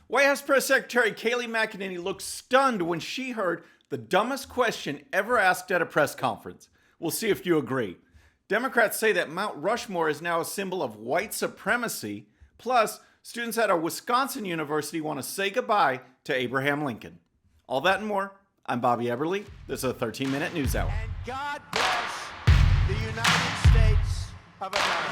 White House Press Secretary Kayleigh McEnany looked stunned when she heard the dumbest question ever asked at a press conference. We'll see if you agree. Democrats say that Mount Rushmore is now a symbol of white supremacy. Plus, students at a Wisconsin university want to say goodbye to Abraham Lincoln. All that and more. I'm Bobby Eberle. This is a 13-minute news hour. And God bless the United States of America.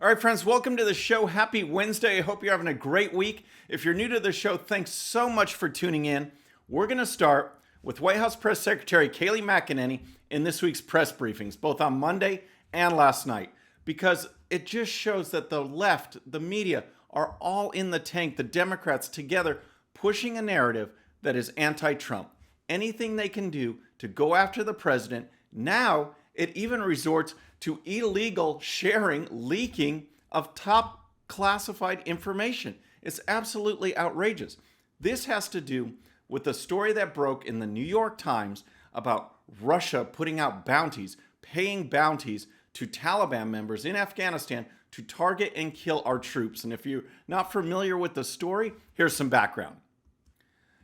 All right, friends, welcome to the show. Happy Wednesday. I hope you're having a great week. If you're new to the show, thanks so much for tuning in. We're going to start with White House Press Secretary Kayleigh McEnany in this week's press briefings, both on Monday and last night, because it just shows that the left, the media, are all in the tank, the Democrats together, pushing a narrative that is anti-Trump. Anything they can do to go after the president. Now, it even resorts to illegal sharing, leaking of top classified information. It's absolutely outrageous. This has to do with the story that broke in the New York Times about Russia putting out bounties, paying bounties to Taliban members in Afghanistan to target and kill our troops. And if you're not familiar with the story, here's some background.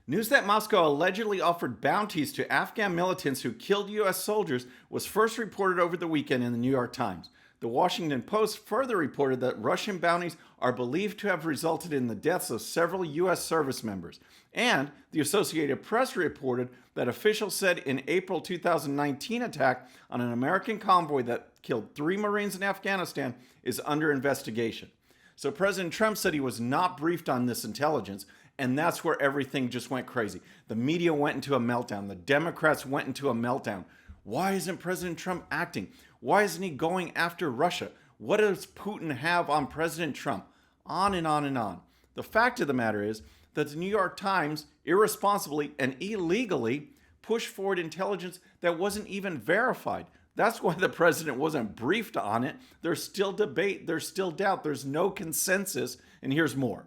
News that Moscow allegedly offered bounties to Afghan militants who killed U.S. soldiers was first reported over the weekend in the New York Times. The Washington Post further reported that Russian bounties are believed to have resulted in the deaths of several U.S. service members. And the Associated Press reported that officials said an April 2019 attack on an American convoy that killed 3 Marines in Afghanistan is under investigation. So President Trump said he was not briefed on this intelligence. And that's where everything just went crazy. The media went into a meltdown. The Democrats went into a meltdown. Why isn't President Trump acting? Why isn't he going after Russia? What does Putin have on President Trump? On and on and on. The fact of the matter is that the New York Times irresponsibly and illegally pushed forward intelligence that wasn't even verified. That's why the president wasn't briefed on it. There's still debate. There's still doubt. There's no consensus. And here's more.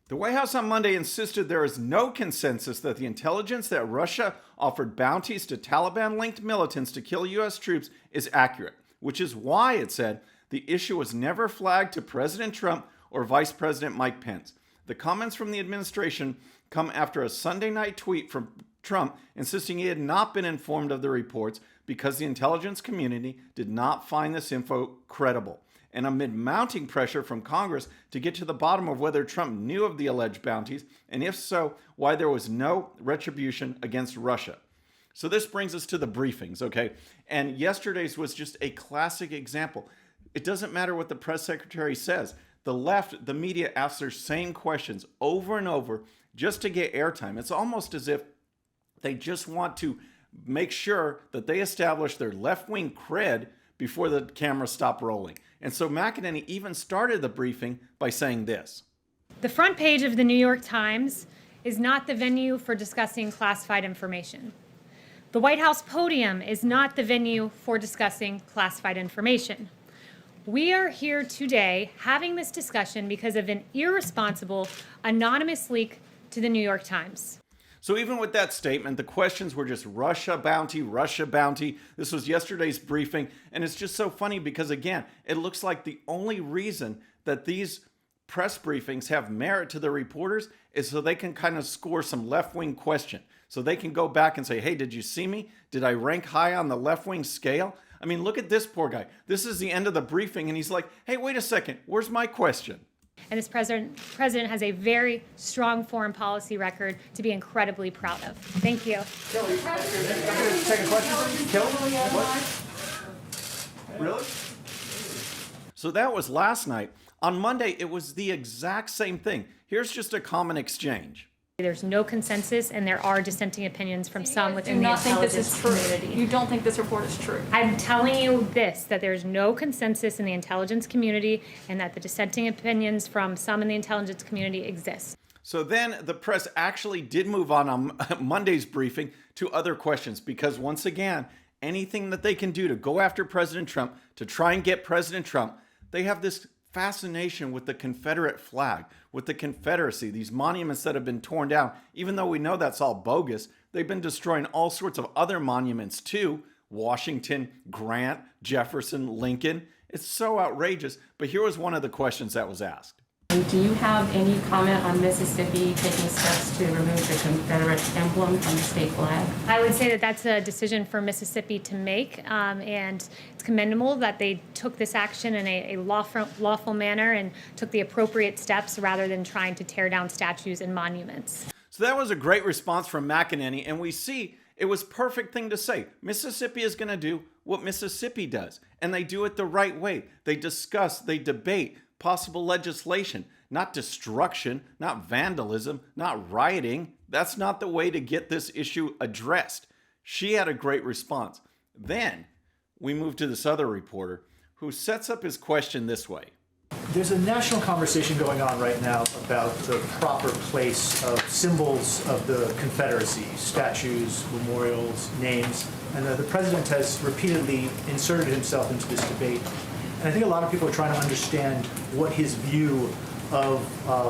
The White House on Monday insisted there is no consensus that the intelligence that Russia offered bounties to Taliban-linked militants to kill U.S. troops is accurate, which is why it said the issue was never flagged to President Trump or Vice President Mike Pence. The comments from the administration come after a Sunday night tweet from Trump insisting he had not been informed of the reports because the intelligence community did not find this info credible. And amid mounting pressure from Congress to get to the bottom of whether Trump knew of the alleged bounties, and if so, why there was no retribution against Russia. So this brings us to the briefings, okay? And yesterday's was just a classic example. It doesn't matter what the press secretary says. The left, the media asks their same questions over and over just to get airtime. It's almost as if they just want to make sure that they establish their left-wing cred before the cameras stop rolling. And so McEnany even started the briefing by saying this. The front page of the New York Times is not the venue for discussing classified information. The White House podium is not the venue for discussing classified information. We are here today having this discussion because of an irresponsible, anonymous leak to the New York Times. So even with that statement, the questions were just Russia bounty, Russia bounty. This was yesterday's briefing. And it's just so funny because, again, it looks like the only reason that these press briefings have merit to the reporters is so they can kind of score some left-wing question. So they can go back and say, hey, did you see me? Did I rank high on the left-wing scale? I mean, look at this poor guy. This is the end of the briefing. And he's like, hey, wait a second. Where's my question? And this president has a very strong foreign policy record to be incredibly proud of. Thank you. Kelly, take a question from you? Kelly? What? Really? So that was last night. On Monday, it was the exact same thing. Here's just a common exchange. There's no consensus, and there are dissenting opinions from some within the intelligence community. You don't think this report is true? I'm telling you this, that there's no consensus in the intelligence community and that the dissenting opinions from some in the intelligence community exist. So then the press actually did move on Monday's briefing to other questions because, once again, anything that they can do to go after President Trump, to try and get President Trump, they have this fascination with the Confederate flag, with the Confederacy, these monuments that have been torn down. Even though we know that's all bogus, they've been destroying all sorts of other monuments too. Washington, Grant, Jefferson, Lincoln. It's so outrageous. But here was one of the questions that was asked. And do you have any comment on Mississippi taking steps to remove the Confederate emblem from the state flag? I would say that that's a decision for Mississippi to make, and it's commendable that they took this action in a lawful manner and took the appropriate steps rather than trying to tear down statues and monuments. So that was a great response from McEnany, and we see it was perfect thing to say. Mississippi is going to do what Mississippi does, and they do it the right way. They discuss, they debate possible legislation, not destruction, not vandalism, not rioting. That's not the way to get this issue addressed. She had a great response. Then we move to this other reporter who sets up his question this way. There's a national conversation going on right now about the proper place of symbols of the Confederacy, statues, memorials, names, and the president has repeatedly inserted himself into this debate. And I think a lot of people are trying to understand what his view of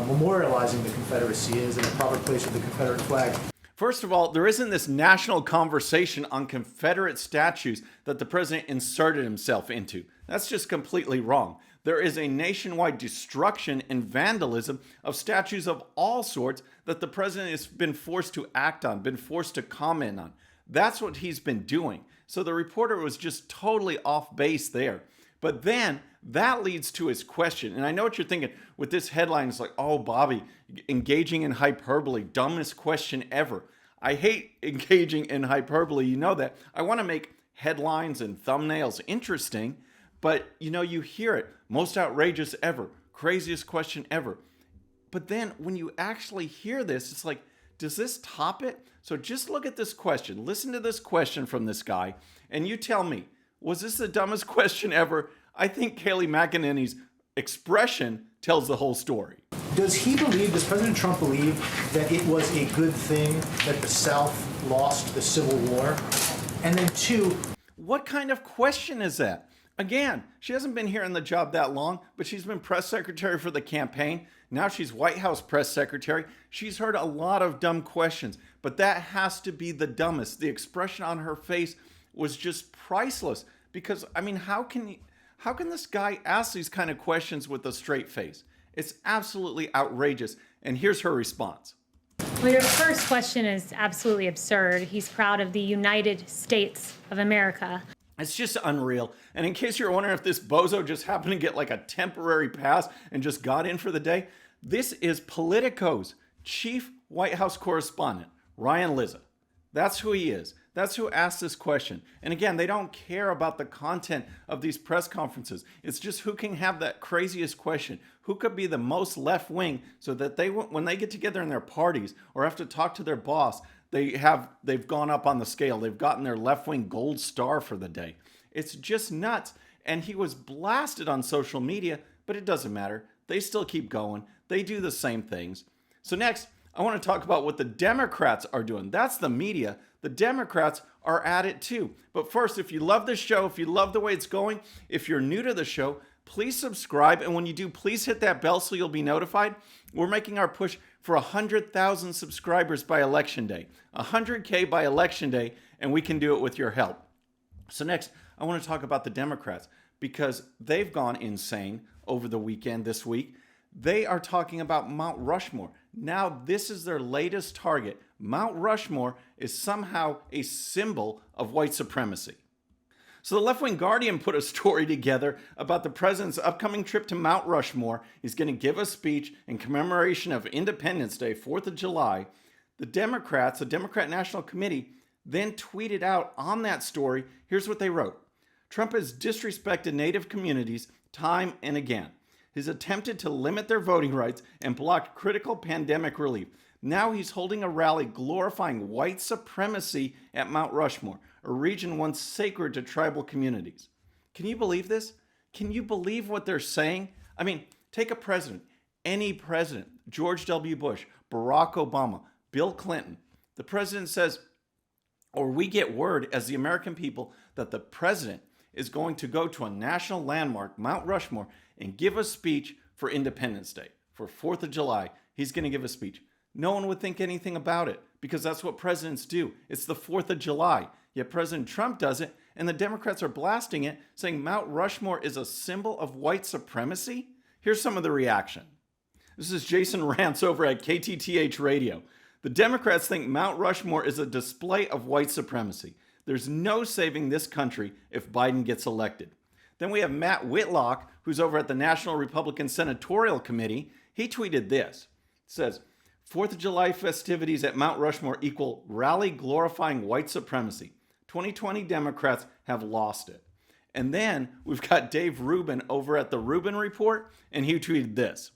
memorializing the Confederacy is and the proper place of the Confederate flag. First of all, there isn't this national conversation on Confederate statues that the president inserted himself into. That's just completely wrong. There is a nationwide destruction and vandalism of statues of all sorts that the president has been forced to act on, been forced to comment on. That's what he's been doing. So the reporter was just totally off base there. But then that leads to his question. And I know what you're thinking with this headline. It's like, oh, Bobby, engaging in hyperbole, dumbest question ever. I hate engaging in hyperbole. You know that. I want to make headlines and thumbnails interesting. But, you hear it. Most outrageous ever. Craziest question ever. But then when you actually hear this, it's like, does this top it? So just look at this question. Listen to this question from this guy. And you tell me, was this the dumbest question ever? I think Kayleigh McEnany's expression tells the whole story. Does President Trump believe that it was a good thing that the South lost the Civil War? And then two, what kind of question is that? Again, she hasn't been here in the job that long, but she's been press secretary for the campaign. Now she's White House press secretary. She's heard a lot of dumb questions, but that has to be the dumbest. The expression on her face was just priceless because, how can this guy ask these kind of questions with a straight face? It's absolutely outrageous. And here's her response. Well, your first question is absolutely absurd. He's proud of the United States of America. It's just unreal. And in case you're wondering if this bozo just happened to get like a temporary pass and just got in for the day, this is Politico's chief White House correspondent, Ryan Lizza. That's who he is. That's who asked this question. And again, they don't care about the content of these press conferences. It's just who can have that craziest question. Who could be the most left wing so that when they get together in their parties or have to talk to their boss, they've gone up on the scale. They've gotten their left wing gold star for the day. It's just nuts. And he was blasted on social media, but it doesn't matter. They still keep going. They do the same things. So next, I want to talk about what the Democrats are doing. That's the media. The Democrats are at it too. But first, if you love this show, if you love the way it's going, if you're new to the show, please subscribe. And when you do, please hit that bell so you'll be notified. We're making our push for 100,000 subscribers by Election Day. 100K by Election Day, and we can do it with your help. So next, I want to talk about the Democrats because they've gone insane over the weekend this week. They are talking about Mount Rushmore. Now, this is their latest target. Mount Rushmore is somehow a symbol of white supremacy. So the left-wing Guardian put a story together about the president's upcoming trip to Mount Rushmore. He's going to give a speech in commemoration of Independence Day, 4th of July. The Democrats, the Democrat National Committee, then tweeted out on that story, here's what they wrote. Trump has disrespected Native communities time and again. He's attempted to limit their voting rights and blocked critical pandemic relief. Now he's holding a rally glorifying white supremacy at Mount Rushmore, a region once sacred to tribal communities. Can you believe this? Can you believe what they're saying? I mean, take a president, any president, George W. Bush, Barack Obama, Bill Clinton. The president says, or we get word as the American people that the president is going to go to a national landmark, Mount Rushmore, and give a speech for Independence Day. For 4th of July, he's going to give a speech. No one would think anything about it because that's what presidents do. It's the 4th of July. Yet President Trump does it, and the Democrats are blasting it, saying Mount Rushmore is a symbol of white supremacy? Here's some of the reaction. This is Jason Rants over at KTTH Radio. The Democrats think Mount Rushmore is a display of white supremacy. There's no saving this country if Biden gets elected. Then we have Matt Whitlock, who's over at the National Republican Senatorial Committee. He tweeted this. It says, 4th of July festivities at Mount Rushmore equal rally glorifying white supremacy. 2020 Democrats have lost it. And then we've got Dave Rubin over at the Rubin Report, and he tweeted this.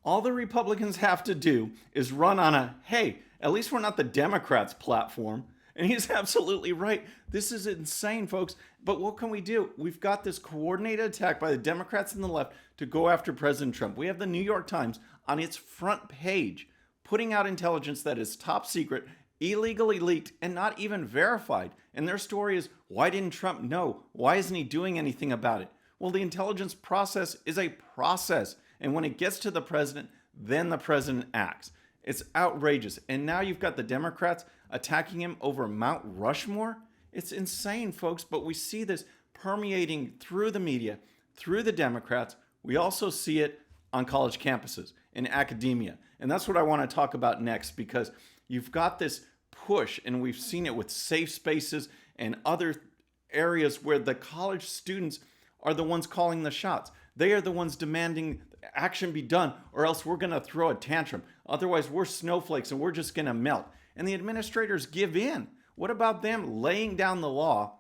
All the Republicans have to do is run on a, hey, at least we're not the Democrats platform. And he's absolutely right. This is insane, folks. But what can we do? We've got this coordinated attack by the Democrats and the left to go after President Trump. We have the New York Times on its front page putting out intelligence that is top secret, illegally leaked, and not even verified. And their story is, why didn't Trump know? Why isn't he doing anything about it? Well, the intelligence process is a process. And when it gets to the president, then the president acts. It's outrageous. And now you've got the Democrats attacking him over Mount Rushmore. It's insane, folks. But we see this permeating through the media, through the Democrats. We also see it on college campuses, in academia. And that's what I want to talk about next, because you've got this push, and we've seen it with safe spaces and other areas where the college students are the ones calling the shots. They are the ones demanding action be done, or else we're going to throw a tantrum. Otherwise, we're snowflakes and we're just going to melt. And the administrators give in. What about them laying down the law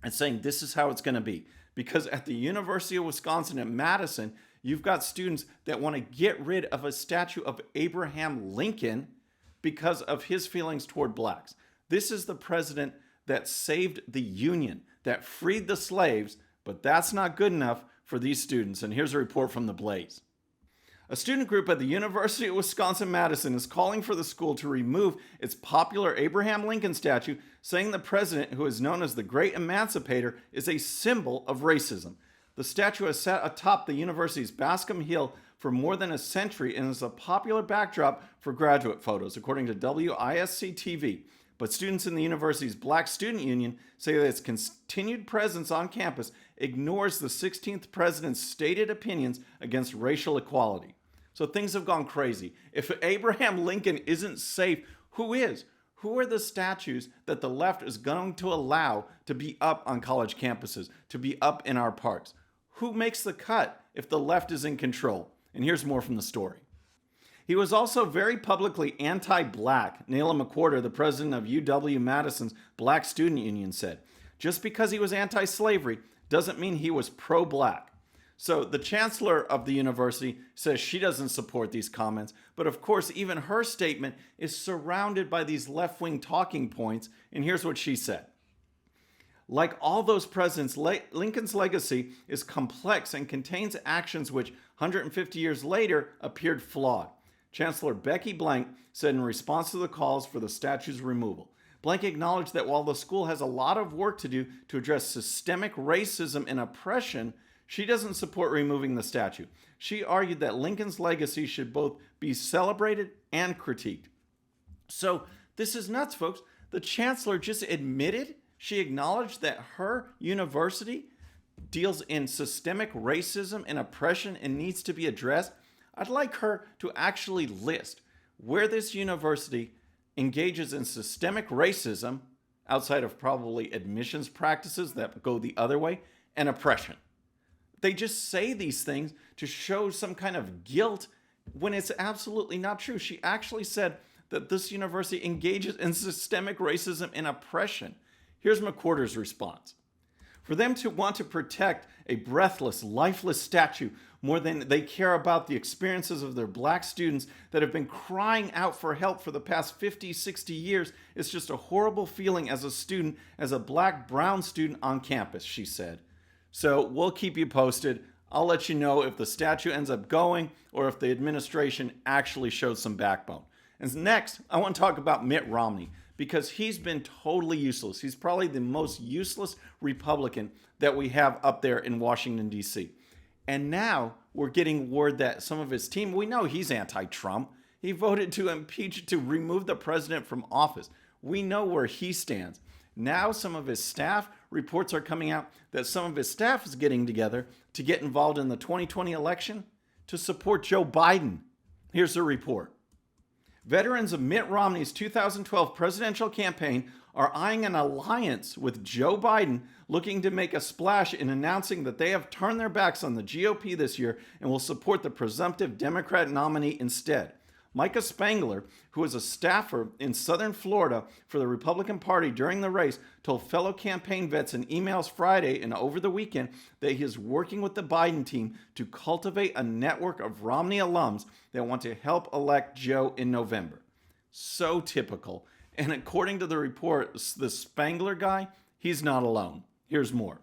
and saying this is how it's going to be? Because at the University of Wisconsin at Madison, you've got students that want to get rid of a statue of Abraham Lincoln because of his feelings toward blacks. This is the president that saved the Union, that freed the slaves, but that's not good enough for these students. And here's a report from The Blaze. A student group at the University of Wisconsin-Madison is calling for the school to remove its popular Abraham Lincoln statue, saying the president, who is known as the Great Emancipator, is a symbol of racism. The statue has sat atop the university's Bascom Hill for more than a century and is a popular backdrop for graduate photos, according to WISC-TV. But students in the university's Black Student Union say that its continued presence on campus ignores the 16th president's stated opinions against racial equality. So things have gone crazy. If Abraham Lincoln isn't safe, who is? Who are the statues that the left is going to allow to be up on college campuses, to be up in our parks? Who makes the cut if the left is in control? And here's more from the story. He was also very publicly anti-black, Kayleigh McEnany, the president of UW-Madison's Black Student Union, said. Just because he was anti-slavery doesn't mean he was pro-black. So the chancellor of the university says she doesn't support these comments, but of course even her statement is surrounded by these left-wing talking points, and here's what she said. Like all those presidents, Lincoln's legacy is complex and contains actions which 150 years later appeared flawed. Chancellor Becky Blank said in response to the calls for the statue's removal. Blank acknowledged that while the school has a lot of work to do to address systemic racism and oppression, she doesn't support removing the statue. She argued that Lincoln's legacy should both be celebrated and critiqued. So this is nuts, folks. The chancellor just admitted, she acknowledged that her university deals in systemic racism and oppression and needs to be addressed. I'd like her to actually list where this university engages in systemic racism, outside of probably admissions practices that go the other way, and oppression. They just say these things to show some kind of guilt when it's absolutely not true. She actually said that this university engages in systemic racism and oppression. Here's McWhorter's response. For them to want to protect a breathless, lifeless statue more than they care about the experiences of their black students that have been crying out for help for the past 50, 60 years is just a horrible feeling as a student, as a black, brown student on campus, she said. So we'll keep you posted. I'll let you know if the statue ends up going or if the administration actually shows some backbone. And next, I want to talk about Mitt Romney, because he's been totally useless. He's probably the most useless Republican that we have up there in Washington, D.C. And now we're getting word that some of his team, we know he's anti-Trump. He voted to impeach, to remove the president from office. We know where he stands. Now some of his staff, reports are coming out that some of his staff is getting together to get involved in the 2020 election to support Joe Biden. Here's the report. Veterans of Mitt Romney's 2012 presidential campaign are eyeing an alliance with Joe Biden, looking to make a splash in announcing that they have turned their backs on the GOP this year and will support the presumptive Democrat nominee instead. Micah Spangler, who was a staffer in southern Florida for the Republican Party during the race, told fellow campaign vets in emails Friday and over the weekend that he is working with the Biden team to cultivate a network of Romney alums that want to help elect Joe in November. So typical. And according to the report, the Spangler guy, he's not alone. Here's more.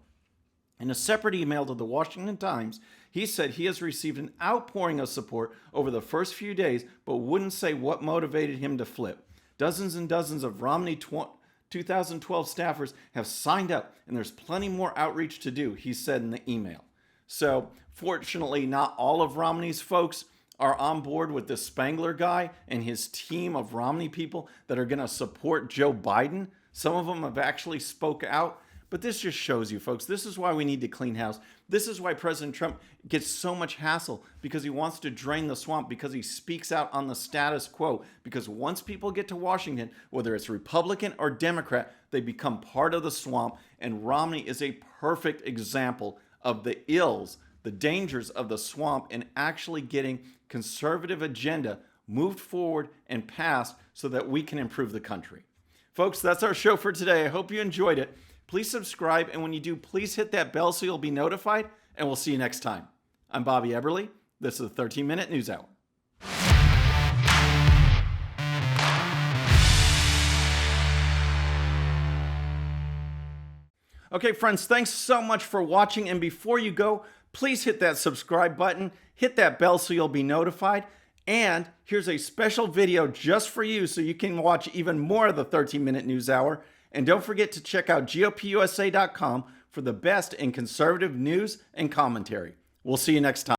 In a separate email to the Washington Times, he said he has received an outpouring of support over the first few days, but wouldn't say what motivated him to flip. Dozens and dozens of Romney 2012 staffers have signed up, and there's plenty more outreach to do, he said in the email. So, fortunately, not all of Romney's folks are on board with the Spangler guy and his team of Romney people that are going to support Joe Biden. Some of them have actually spoke out. But this just shows you, folks, this is why we need to clean house. This is why President Trump gets so much hassle, because he wants to drain the swamp, because he speaks out on the status quo. Because once people get to Washington, whether it's Republican or Democrat, they become part of the swamp. And Romney is a perfect example of the ills, the dangers of the swamp, and actually getting conservative agenda moved forward and passed so that we can improve the country. Folks, that's our show for today. I hope you enjoyed it. Please subscribe, and when you do, please hit that bell so you'll be notified, and we'll see you next time. I'm Bobby Eberle. This is the 13-Minute News Hour. Okay, friends, thanks so much for watching, and before you go, please hit that subscribe button, hit that bell so you'll be notified, and here's a special video just for you so you can watch even more of the 13-Minute News Hour. And don't forget to check out GOPUSA.com for the best in conservative news and commentary. We'll see you next time.